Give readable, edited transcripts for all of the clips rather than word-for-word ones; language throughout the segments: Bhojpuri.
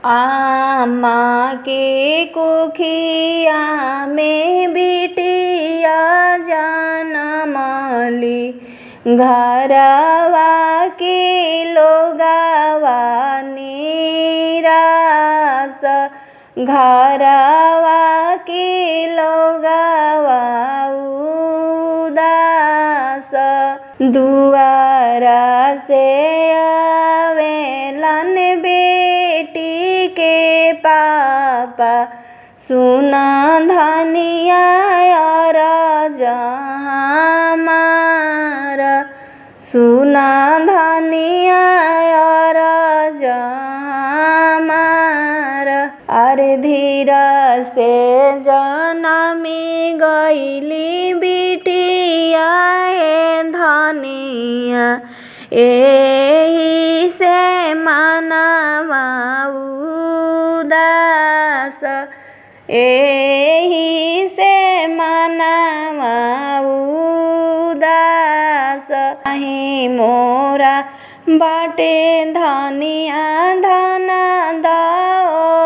आमा के कुखिया में बिटिया जनमली, घरवा के लोगवा निराश, घरवा के लोगवा उदास। दुआरा से आवेलन बेटी के पापा, सुन धनिया अरज हमार, सुन धनिया अरज हमार। अरे धीरा से जनमी गईली बिटिया धनिया, एही से मनवा उदास, एही से मनवा उदास। नहीं मोरा बाटे धनिया धन दौलतिया,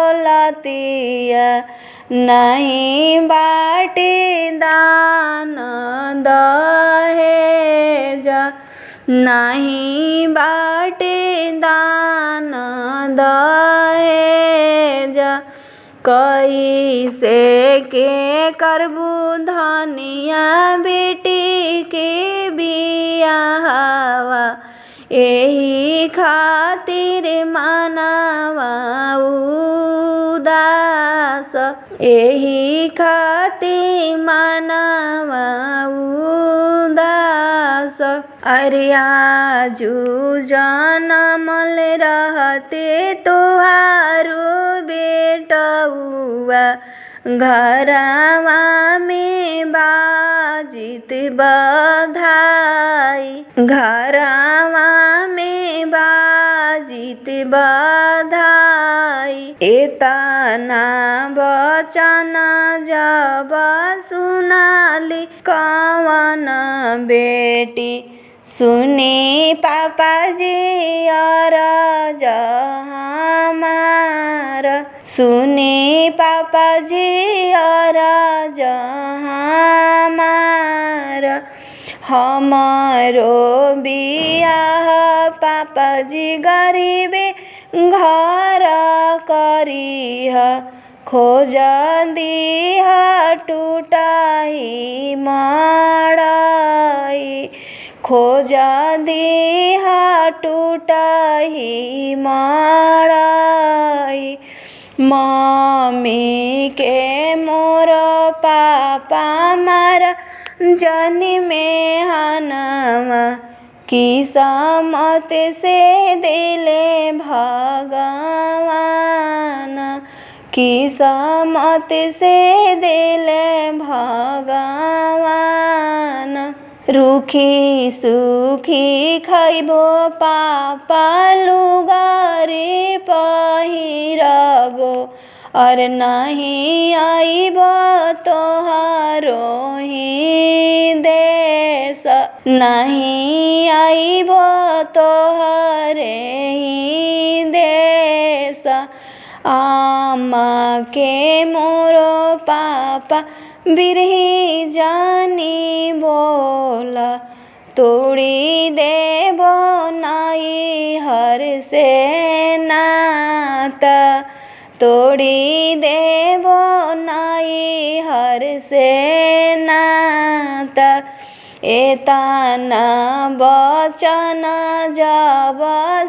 नहीं बाटे दान दहेज, नहीं बाटे दान दहेज। कैसे के करबू धनिया बेटी के बियाहवा, एही खातिर मनवा उदास, एही खातिर मनवा उदास। अरे आजू जनमल रहते तुहारो बेटउआ, घरवा में बाजित बधाई, घरवा में बाजित बधाई। एतना बचन जब सुनाली कवन बेटी, सुनी पापाजी अरज हमार, सुनी पापाजी अरज हमार। हमारो बियाह पापाजी गरीबे घर करीह, खोज दीह टूटाई मड़ई, खोज दीह टूटाई मड़ई। मम्मी के मोर पापा मारा जनी में हनवा, किस्मत से दिले भगवान, किस्मत से दिले भगवान। रूखी सुखी खैबो पापा लुगारी पहिरबो, और नहीं आइबो तोहारो ही देश, नहीं आइबो तोहरे ही देश। आमा के मोरो पापा बिरही जानी बोला, तोड़ी देबो नाई हर से नाता, तोड़ी देबो नाई हर से नाता। एतना बचन जब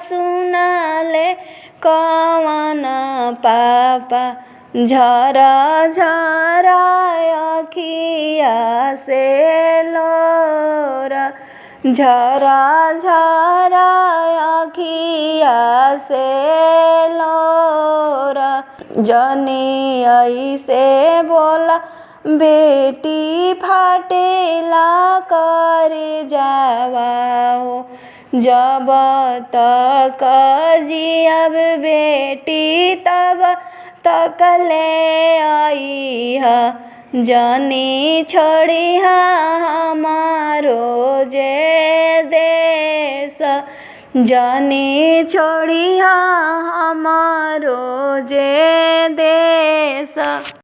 सुनले कवन पापा, झरा झरा अखिया से लोरा, झरा झरा अखिया से लोरा। जनी ऐसे बोला बेटी फाटेला कर जावा हो, जब तक जियब बेटी तब तक ले आई है, जानी छोड़ी हमारो जे देश, जाने छोड़िया हमारो जे देश।